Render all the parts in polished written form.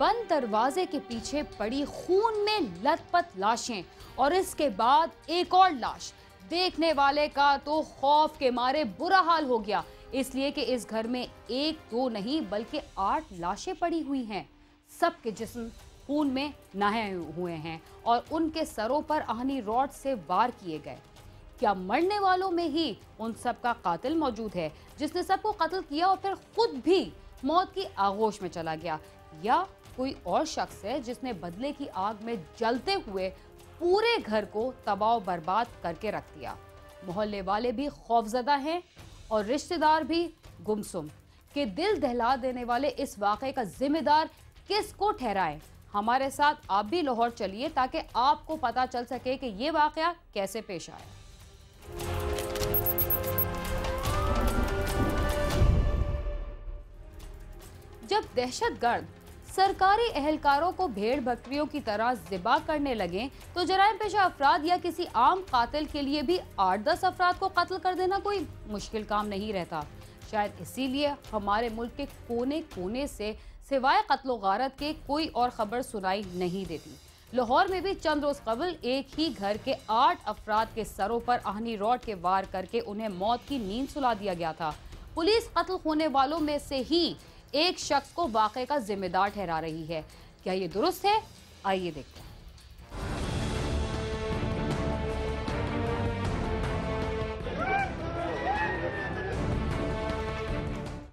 बंद दरवाजे के पीछे पड़ी खून में लथपथ लाशें और इसके बाद एक और लाश। देखने वाले का तो खौफ के मारे बुरा हाल हो गया, इसलिए कि इस घर में एक दो नहीं बल्कि 8 लाशें पड़ी हुई हैं। सबके जिस्म खून में नहाए हुए हैं और उनके सरों पर आहनी रॉड से वार किए गए। क्या मरने वालों में ही उन सब का कातिल मौजूद है जिसने सबको कत्ल किया और फिर खुद भी मौत की आगोश में चला गया, या कोई और शख्स है जिसने बदले की आग में जलते हुए पूरे घर को तबाह बर्बाद करके रख दिया। मोहल्ले वाले भी खौफजदा हैं और रिश्तेदार भी गुमसुम कि दिल दहला देने वाले इस वाक़े का जिम्मेदार किसको ठहराएं। हमारे साथ आप भी लाहौर चलिए ताकि आपको पता चल सके कि ये वाक़या कैसे पेश आया। जब दहशतगर्द सरकारी एहलकारों को भेड़ बकरियों की तरह ज़िबा करने लगे तो जराइम पेशा अफराद या किसी आम कातिल के लिए भी 8-10 अफराद को कत्ल कर देना कोई मुश्किल काम नहीं रहता। शायद इसीलिए हमारे मुल्क के कोने कोने से सिवाय कत्लो गारत के कोई और खबर सुनाई नहीं देती। लाहौर में भी चंद रोज कबल एक ही घर के 8 अफराद के सरों पर आहनी रॉड के वार करके उन्हें मौत की नींद सुला दिया गया था। पुलिस कत्ल होने वालों में से ही एक शख्स को वाक़े का जिम्मेदार ठहरा रही है। क्या ये दुरुस्त है? आइए देखते हैं।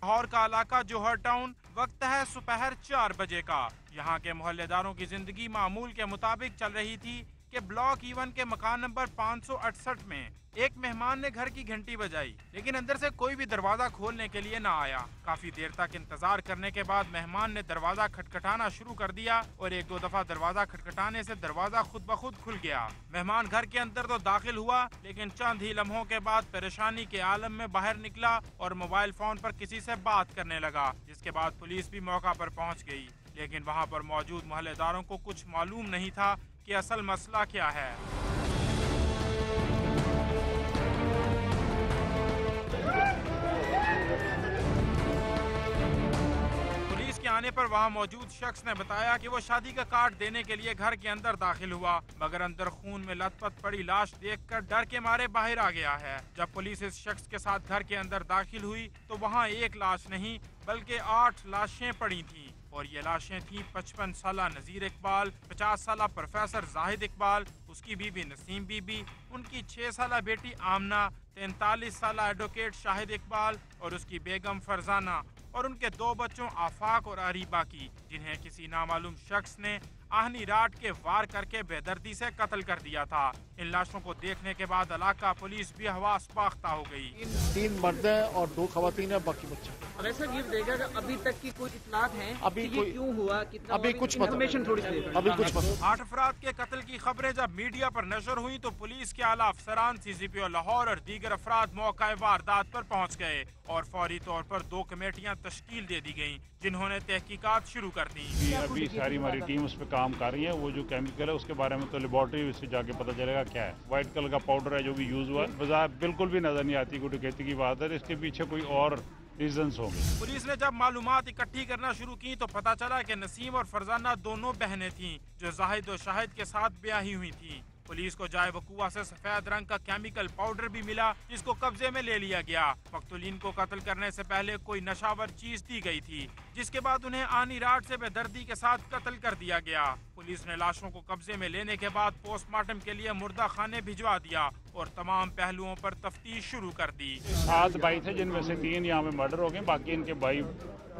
लाहौर का इलाका जोहर टाउन, वक्त है सुपहर 4 बजे का। यहाँ के मोहल्लेदारों की जिंदगी मामूल के मुताबिक चल रही थी कि ब्लॉक E1 के मकान नंबर 568 में एक मेहमान ने घर की घंटी बजाई, लेकिन अंदर से कोई भी दरवाजा खोलने के लिए ना आया। काफी देर तक इंतजार करने के बाद मेहमान ने दरवाजा खटखटाना शुरू कर दिया और 1-2 दफा दरवाजा खटखटाने से दरवाजा खुद ब खुद खुल गया। मेहमान घर के अंदर तो दाखिल हुआ, लेकिन चंद ही लम्हों के बाद परेशानी के आलम में बाहर निकला और मोबाइल फोन पर किसी से बात करने लगा, जिसके बाद पुलिस भी मौका पर पहुँच गई। लेकिन वहाँ पर मौजूद मोहल्लेदारों को कुछ मालूम नहीं था कि असल मसला क्या है। पुलिस के आने पर वहां मौजूद शख्स ने बताया कि वो शादी का कार्ड देने के लिए घर के अंदर दाखिल हुआ, मगर अंदर खून में लथपथ पड़ी लाश देखकर डर के मारे बाहर आ गया है। जब पुलिस इस शख्स के साथ घर के अंदर दाखिल हुई तो वहां एक लाश नहीं बल्कि 8 लाशें पड़ी थीं और ये लाशें थीं 55 साला नज़ीर इकबाल, 50 साला प्रोफेसर जाहिद इकबाल, उसकी बीवी नसीम बीबी, उनकी 6 साला बेटी आमना, 43 साला एडवोकेट शाहिद इकबाल और उसकी बेगम फरजाना और उनके 2 बच्चों आफाक और अरीबा की, जिन्हें किसी नामालूम शख्स ने आहनी राट के वार करके बेदर्दी से कत्ल कर दिया था। इन लाशों को देखने के बाद इलाका पुलिस भी हवास बाख्ता हो गई। 3 मर्द हैं और 2 खवातीन हैं, बाकी बच्चे। वैसा गिर देगा अभी तक की कोई इत्तलात हैं? अभी ये क्यों हुआ, कितना अभी कुछ इन्फॉर्मेशन थोड़ी सी अभी कुछ 8 अफराद के कत्ल की खबरें जब मीडिया पर नशर हुई तो पुलिस के आला अफसरान, CCPO लाहौर और दीगर अफराद मौका वारदात पर पहुँच गए और फौरी तौर पर 2 कमेटियाँ तश्कील दे दी गयी, जिन्होंने तहकीकात शुरू कर दी। अभी सारी हमारी टीम उस पर काम कर रही है। वो जो केमिकल है उसके बारे में तो लेबोरेटरी से जाके पता चलेगा क्या है। व्हाइट कलर का पाउडर है जो भी यूज हुआ है, बाजार बिल्कुल भी नजर नहीं आती कोई डकैती की बात है। इसके पीछे कोई और रीजंस होंगे। पुलिस ने जब मालूमात इकट्ठी करना शुरू की तो पता चला कि नसीम और फरजाना दोनों बहनें थीं जो जाहिद और शाहिद के साथ ब्याही हुई थीं। पुलिस को जाए वकूआ से सफेद रंग का केमिकल पाउडर भी मिला, जिसको कब्जे में ले लिया गया। मकतूलीन को कत्ल करने से पहले कोई नशावर चीज दी गई थी, जिसके बाद उन्हें आनी राट से बेदर्दी के साथ कत्ल कर दिया गया। पुलिस ने लाशों को कब्जे में लेने के बाद पोस्टमार्टम के लिए मुर्दा खाने भिजवा दिया और तमाम पहलुओं पर तफ्तीश शुरू कर दी। 7 भाई थे, जिनमें से 3 यहाँ में मर्डर हो गए। बाकी इनके भाई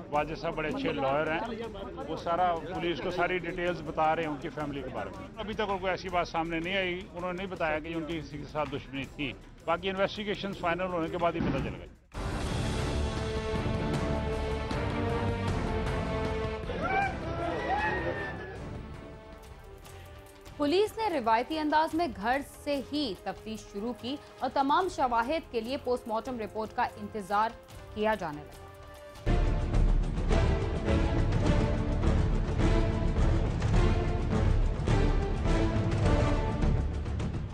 वाजिद साहब बड़े अच्छे लॉयर हैं, वो सारा पुलिस को सारी डिटेल्स बता रहे हैं उनकी फैमिली के बारे में। अभी तक कोई ऐसी बात सामने नहीं आई, उन्होंने नहीं बताया कि उनकी किसी के साथ दुश्मनी थी। बाकी इन्वेस्टिगेशन फाइनल होने के बाद ही पता चलेगा। पुलिस ने रिवायती अंदाज में घर से ही तफ्तीश शुरू की और तमाम शवाहिद के लिए पोस्टमार्टम रिपोर्ट का इंतजार किया जाने लगा।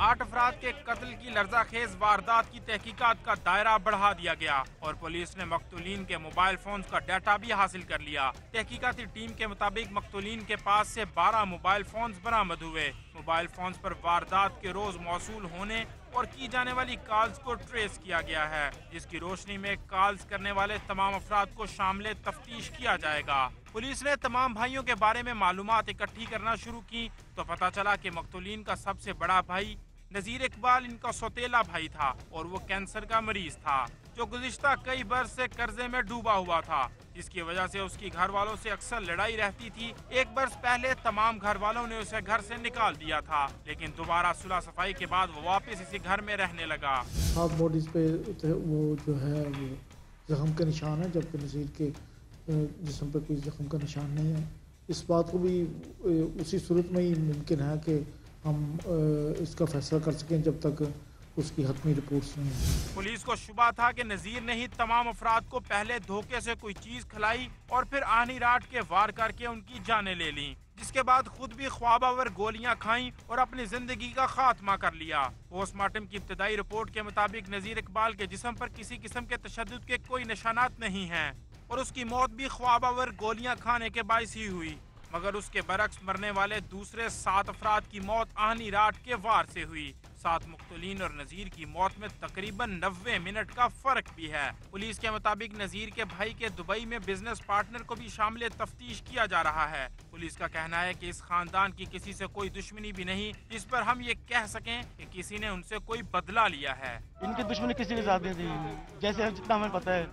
8 अफराद के कत्ल की लर्जाखेज वारदात की तहकीकात का दायरा बढ़ा दिया गया और पुलिस ने मकतूलीन के मोबाइल फोन्स का डाटा भी हासिल कर लिया। तहकीकाती टीम के मुताबिक मकतूलीन के पास से 12 मोबाइल फोन्स बरामद हुए। मोबाइल फोन्स पर वारदात के रोज मौसूल होने और की जाने वाली कॉल्स को ट्रेस किया गया है, जिसकी रोशनी में कॉल्स करने वाले तमाम अफराद को शामिल तफ्तीश किया जाएगा। पुलिस ने तमाम भाइयों के बारे में मालूमात इकट्ठी करना शुरू की तो पता चला कि मकतूलीन का सबसे बड़ा भाई नजीर इकबाल इनका सौतेला भाई था और वो कैंसर का मरीज था जो गुज़िश्ता कई बरस से कर्जे में डूबा हुआ था, जिसकी वजह से उसकी घर वालों से अक्सर लड़ाई रहती थी। एक बरस पहले तमाम घर वालों ने उसे घर से निकाल दिया था, लेकिन दोबारा सुलह सफाई के बाद वो वापस इसी घर में रहने लगा। हाथ बॉडीज पे वो जो है वो जख्म का निशान है, जबकि नज़ीर के जिस्म पे कोई जख्म का निशान नहीं है। इस बात को भी उसी सूरत में ही मुमकिन है कि हम इसका फैसला कर सकें जब तक उसकी हतमी रिपोर्ट्स नहीं है। पुलिस को शुबा था कि नजीर ने ही तमाम अफराद को पहले धोखे से कोई चीज खिलाई और फिर आनी रात के वार करके उनकी जानें ले ली, जिसके बाद खुद भी ख्वाबावर गोलियां खाई और अपनी जिंदगी का खात्मा कर लिया। पोस्टमार्टम की इब्तदाई रिपोर्ट के मुताबिक नजीर इकबाल के जिस्म पर किसी किस्म के तशद्दुद के कोई निशानात नहीं हैं और उसकी मौत भी ख्वाबावर गोलियां खाने के बायस ही हुई, मगर उसके बरक्स मरने वाले दूसरे 7 अफराद की मौत आनी रात के वार से हुई। 7 मुख्तलीन और नजीर की मौत में तकरीबन 90 मिनट का फर्क भी है। पुलिस के मुताबिक नजीर के भाई के दुबई में बिजनेस पार्टनर को भी शामिल तफ्तीश किया जा रहा है। पुलिस का कहना है कि इस खानदान की किसी से कोई दुश्मनी भी नहीं जिस पर हम ये कह सकें कि किसी ने उनसे कोई बदला लिया है। इनकी दुश्मनी किसी के साथ नहीं थी, जैसे जितना हमें पता है।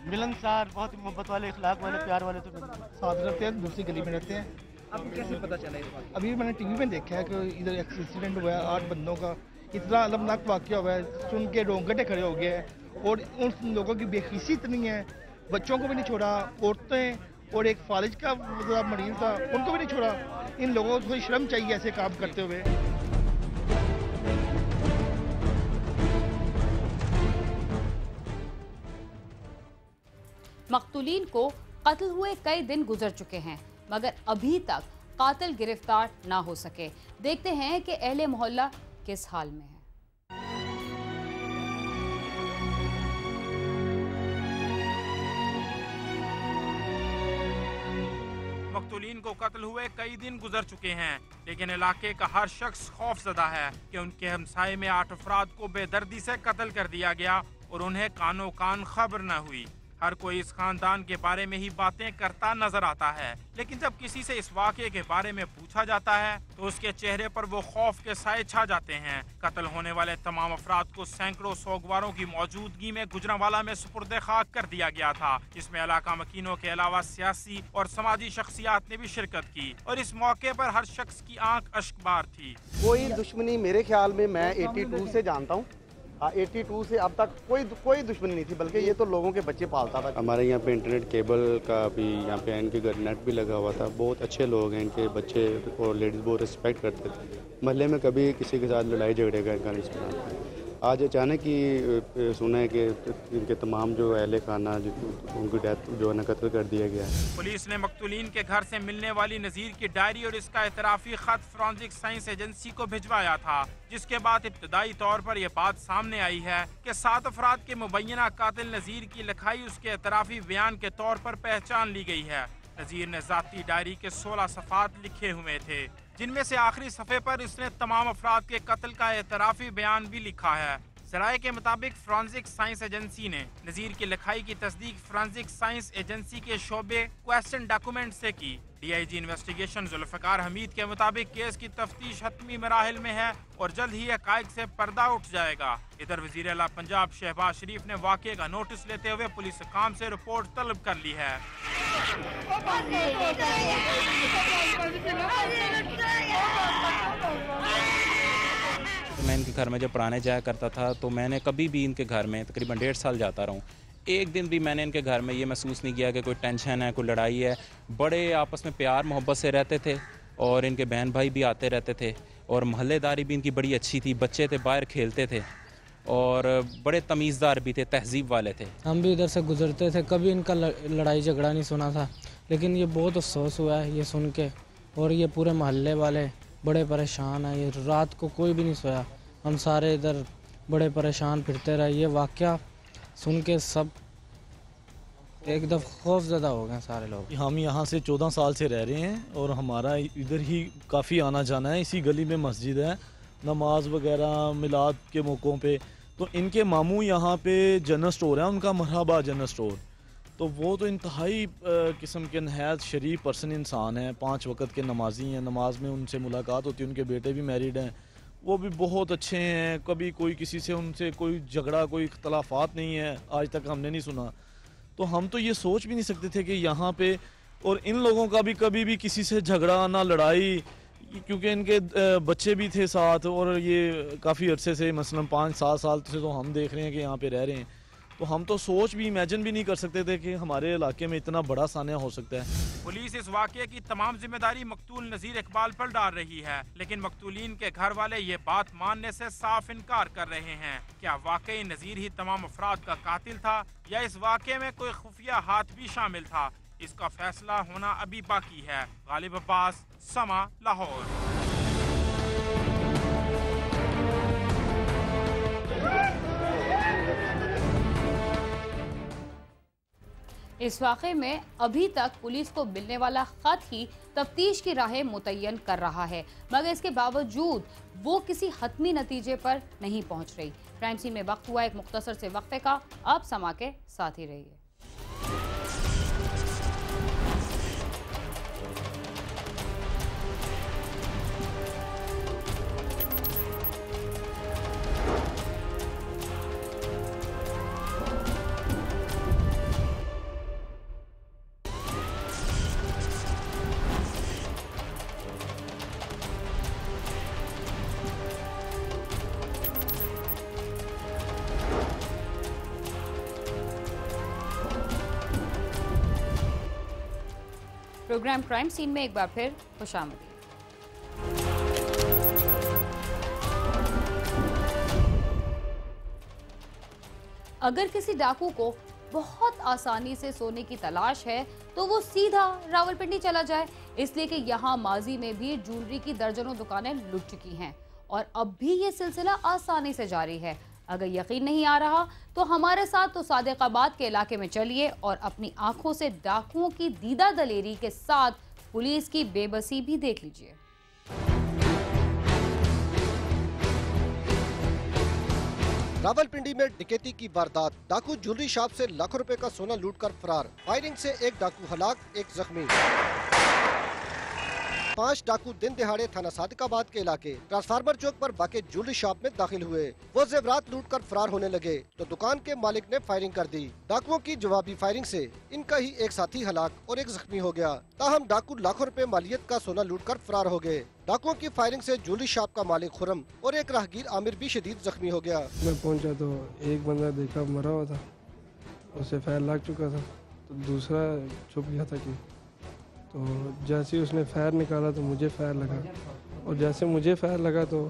मिलनसार, बहुत मोहब्बत वाले, इखलाक वाले, प्यार वाले तो साथ रहते हैं, दूसरी गली में रहते हैं। आपको कैसे पता चला इस बात? अभी मैंने टीवी में देखा है कि इधर एक्सीडेंट हुआ है, 8 बंदों का, इतना अलमनाक वाक़या हुआ है, सुन के रोंगटे खड़े हो गए हैं। और उन लोगों की बेखीसी इतनी है, बच्चों को भी नहीं छोड़ा, औरतें और एक फालिज का मरीज था उनको भी नहीं छोड़ा। इन लोगों को शर्म चाहिए ऐसे काम करते हुए। मकतूलीन को कत्ल हुए कई दिन गुजर चुके हैं, मगर अभी तक कातिल गिरफ्तार ना हो सके। देखते हैं कि अहले मोहल्ला किस हाल में है। मकतूलीन को कत्ल हुए कई दिन गुजर चुके हैं, लेकिन इलाके का हर शख्स खौफजदा है कि उनके हमसाये में 8 अफराद को बेदर्दी से कत्ल कर दिया गया और उन्हें कानो कान खबर न हुई। हर कोई इस खानदान के बारे में ही बातें करता नजर आता है, लेकिन जब किसी से इस वाक़े के बारे में पूछा जाता है तो उसके चेहरे पर वो खौफ के साए छा जाते हैं। कत्ल होने वाले तमाम अफराद को सैकड़ों सोगवारों की मौजूदगी में गुजरांवाला में सुपुर्द खाक कर दिया गया था, जिसमें इलाका मकीनों के अलावा सियासी और समाजी शख्सियात ने भी शिरकत की और इस मौके पर हर शख्स की आंख अश्कबार थी। कोई दुश्मनी मेरे ख्याल में मैं 82 से जानता हूँ, 82 से अब तक कोई दुश्मनी नहीं थी, बल्कि ये तो लोगों के बच्चे पालता था। हमारे यहाँ पे इंटरनेट केबल का भी यहाँ पे इनके घर नेट भी लगा हुआ था। बहुत अच्छे लोग हैं, इनके बच्चे और लेडीज़ बहुत रिस्पेक्ट करते थे। महल्ले में कभी किसी के साथ लड़ाई झगड़े का इनका नहीं सुना। आज अचानक ही सुना है कि इनके तमाम जो अहले खाना उनकी डेथ जो है ना कत्ल कर दिया गया है। पुलिस ने मकतूलीन के घर से मिलने वाली नजीर की डायरी और इसका एतराफ़ी खत फॉरेंसिक साइंस एजेंसी को भिजवाया था, जिसके बाद इब्तदाई तौर पर यह बात सामने आई है कि 7 अफराद के मुबैना कातिल नजीर की लिखाई उसके एतराफ़ी बयान के तौर पर पहचान ली गई है। नजीर ने जाती डायरी के 16 सफ़ात लिखे हुए थे, जिनमें से आखिरी सफ़े पर इसने तमाम अफराद के कत्ल का एतराफ़ी बयान भी लिखा है। सराय के मुताबिक फॉरेंसिक साइंस एजेंसी ने नजीर की लिखाई की तस्दीक फॉरेंसिक साइंस एजेंसी के शोबे क्वेश्चन डॉक्यूमेंट से की। DIG इन्वेस्टिगेशन जुल्फ़िकार हमीद के मुताबिक केस की तफ्तीश हतमी मराहिल में है और जल्द ही हक़ाइक़ से पर्दा उठ जाएगा। इधर वज़ीर आला पंजाब शहबाज शरीफ ने वाक़े का नोटिस लेते हुए पुलिस काम से रिपोर्ट तलब कर ली है। मैं इनके घर में जब पुराने जाया करता था तो मैंने कभी भी इनके घर में तकरीबन 1.5 साल जाता रहा हूँ। एक दिन भी मैंने इनके घर में ये महसूस नहीं किया कि कोई टेंशन है, कोई लड़ाई है। बड़े आपस में प्यार मोहब्बत से रहते थे और इनके बहन भाई भी आते रहते थे और महल्लेदारी भी इनकी बड़ी अच्छी थी। बच्चे थे, बाहर खेलते थे और बड़े तमीज़दार भी थे, तहजीब वाले थे। हम भी इधर से गुजरते थे, कभी इनका लड़ाई झगड़ा नहीं सुना था, लेकिन ये बहुत अफसोस हुआ है ये सुन के। और ये पूरे मोहल्ले वाले बड़े परेशान हैं। ये रात को कोई भी नहीं सोया, हम सारे इधर बड़े परेशान फिरते रहे। ये वाक़या सुन के सब एकदम खौफज़दा हो गए सारे लोग। हम यहाँ से 14 साल से रह रहे हैं और हमारा इधर ही काफ़ी आना जाना है। इसी गली में मस्जिद है, नमाज वगैरह मिलाद के मौक़ों पे। तो इनके मामू यहाँ पे जनरल स्टोर है, उनका मरहबा जनरल स्टोर। तो वो तो इंतहाई किस्म के नहायत शरीफ पर्सन इंसान है, 5 वक्त के नमाजी हैं, नमाज में उनसे मुलाकात होती है। उनके बेटे भी मैरिड हैं, वो भी बहुत अच्छे हैं। कभी कोई किसी से उनसे कोई झगड़ा, कोई इख्तलाफात नहीं है, आज तक हमने नहीं सुना। तो हम तो ये सोच भी नहीं सकते थे कि यहाँ पे और इन लोगों का भी कभी भी किसी से झगड़ा ना लड़ाई, क्योंकि इनके बच्चे भी थे साथ और ये काफ़ी अरसे से मसलन 5-7 साल से तो हम देख रहे हैं कि यहाँ पे रह रहे हैं। तो हम तो सोच भी इमेजिन भी नहीं कर सकते थे कि हमारे इलाके में इतना बड़ा सानिया हो सकता है। पुलिस इस वाक़ये की तमाम जिम्मेदारी मकतूल नज़ीर इकबाल पर डाल रही है, लेकिन मकतूलीन के घर वाले ये बात मानने से साफ इनकार कर रहे हैं। क्या वाकई नज़ीर ही तमाम अफराद का कातिल था या इस वाक़ये में कोई खुफिया हाथ भी शामिल था? इसका फैसला होना अभी बाकी है। गालिब अब्बास, समा, लाहौर। इस वाक़े में अभी तक पुलिस को मिलने वाला खत ही तफ्तीश की राहें मुतय्यन कर रहा है, मगर इसके बावजूद वो किसी हतमी नतीजे पर नहीं पहुंच रही। क्राइम सीन में वक्त हुआ एक मुख्तसर से वक्फे का, आप समा के साथ ही रहिए। प्रोग्राम क्राइम सीन में एक बार फिर खुशामदीद। अगर किसी डाकू को बहुत आसानी से सोने की तलाश है तो वो सीधा रावलपिंडी चला जाए, इसलिए कि यहाँ माजी में भी ज्वेलरी की दर्जनों दुकानें लुट चुकी हैं और अब भी ये सिलसिला आसानी से जारी है। अगर यकीन नहीं आ रहा तो हमारे साथ तो सादिकाबाद के इलाके में चलिए और अपनी आंखों से डाकुओं की दीदा दलेरी के साथ पुलिस की बेबसी भी देख लीजिए। रावलपिंडी में डकैती की वारदात, डाकू ज्वेलरी शॉप से लाखों रुपए का सोना लूटकर फरार। फायरिंग से एक डाकू हलाक, एक जख्मी। 5 डाकू दिन दिहाड़े थाना सादिकाबाद के इलाके ट्रांसफार्मर चौक पर वाक़े ज्वेलरी शॉप में दाखिल हुए। वो जेवरात लूटकर फरार होने लगे तो दुकान के मालिक ने फायरिंग कर दी। डाकुओं की जवाबी फायरिंग से इनका ही एक साथी हलाक और एक जख्मी हो गया। ताहम डाकू लाखों रुपए मालियत का सोना लूटकर फरार हो गए। डाकुओं की फायरिंग से ज्वेलरी शॉप का मालिक खुरम और एक राहगीर आमिर भी शदीद जख्मी हो गया। मैं पहुंचा तो एक बंदा देखा मरा हुआ था, उसे फायर लग चुका था, तो दूसरा छुप गया था कि तो जैसे ही उसने फायर निकाला तो मुझे फायर लगा और जैसे मुझे फायर लगा तो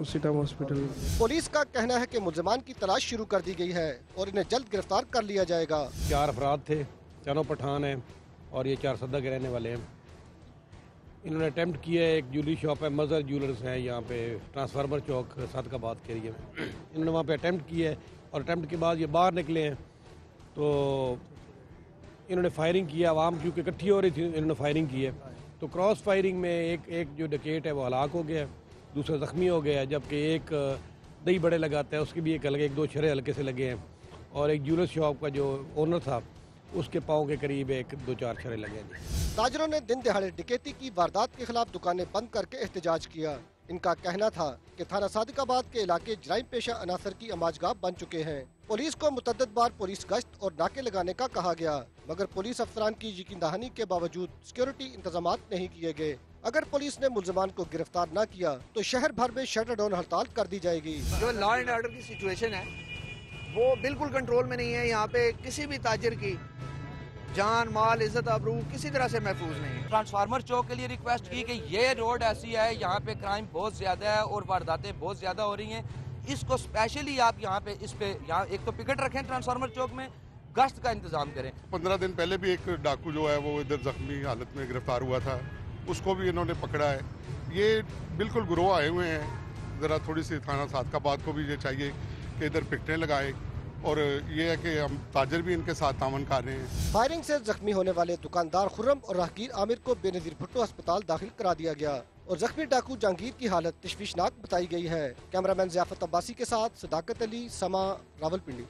उसी टाइम हॉस्पिटल। पुलिस का कहना है कि मुल्जिमान की तलाश शुरू कर दी गई है और इन्हें जल्द गिरफ्तार कर लिया जाएगा। 4 अफराद थे, चारों पठान हैं और ये 4 सद्दा के रहने वाले हैं। इन्होंने अटैम्प्ट किया है, एक ज्वेलरी शॉप है, मज़र ज्वेलर्स है यहाँ पे ट्रांसफार्मर चौक सादिकाबाद के एरिया में। इन्होंने वहाँ पे अटैम्प्ट किया है और अटैम्प्ट के बाद ये बाहर निकले हैं तो इन्होंने फायरिंग किया। आवाम क्योंकि इकट्ठी हो रही थी, इन्होंने फायरिंग की है तो क्रॉस फायरिंग में एक जो डकैत है वो हलाक हो गया, दूसरा ज़ख्मी हो गया, जबकि एक दही बड़े लगाता है उसके भी एक अलग 1-2 छर्रे हल्के से लगे हैं और एक ज्वेलर शॉप का जो ओनर था उसके पाँव के करीब 1-2-4 छर्रे लगे हैं। ताजरों ने दिन दिहाड़े डकैती की वारदात के खिलाफ दुकानें बंद करके एहतजाज किया। इनका कहना था कि थाना सादिकाबाद के इलाके जराइम पेशा अनासर की अमाजगाह बन चुके हैं। पुलिस को मुतअद्दिद बार पुलिस गश्त और नाके लगाने का कहा गया, मगर पुलिस अफसरान की यकीन दहानी के बावजूद सिक्योरिटी इंतजामात नहीं किए गए। अगर पुलिस ने मुल्जिमान को गिरफ्तार न किया तो शहर भर में शटर डाउन हड़ताल कर दी जाएगी। जो लॉ एंड ऑर्डर की सिचुएशन है वो बिल्कुल कंट्रोल में नहीं है। यहाँ पे किसी भी ताजिर की जान माल इज्जत आबरू किसी तरह से महफूज नहीं है। ट्रांसफार्मर चौक के लिए रिक्वेस्ट की कि ये रोड ऐसी है, यहाँ पे क्राइम बहुत ज्यादा है और वारदातें बहुत ज्यादा हो रही हैं, इसको स्पेशली आप यहाँ पे यहाँ एक तो पिकेट रखें ट्रांसफार्मर चौक में, गश्त का इंतजाम करें। 15 दिन पहले भी एक डाकू जो है वो इधर जख्मी हालत में गिरफ्तार हुआ था, उसको भी इन्होंने पकड़ा है। ये बिल्कुल गिरोह आए हुए हैं ज़रा थोड़ी सी थाना सादकाबाद को भी ये चाहिए कि इधर पिकटें लगाए, और ये है कि हम ताजर भी इनके साथ तामन कर रहे हैं। फायरिंग से जख्मी होने वाले दुकानदार खुर्रम और राहगीर आमिर को बेनजीर भुट्टो अस्पताल दाखिल करा दिया गया और जख्मी डाकू जहांगीर की हालत तशवीशनाक बताई गई है। कैमरामैन ज़ियाफत अब्बासी के साथ सदाकत अली, समा, रावलपिंडी।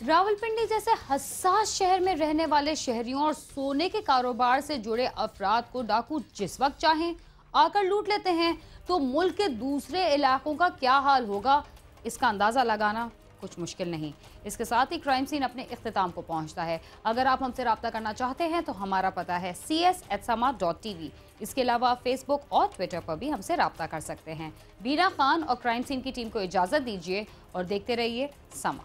रावलपिंडी जैसे हसास शहर में रहने वाले शहरियों और सोने के कारोबार से जुड़े अफराद को डाकू जिस वक्त चाहें आकर लूट लेते हैं, तो मुल्क के दूसरे इलाकों का क्या हाल होगा, इसका अंदाज़ा लगाना कुछ मुश्किल नहीं। इसके साथ ही क्राइम सीन अपने इख्तिताम को पहुंचता है। अगर आप हमसे रब्ता करना चाहते हैं तो हमारा पता है cs@sama.tv। इसके अलावा फेसबुक और ट्विटर पर भी हमसे रब्ता कर सकते हैं। बीना खान और क्राइम सीन की टीम को इजाज़त दीजिए और देखते रहिए समा।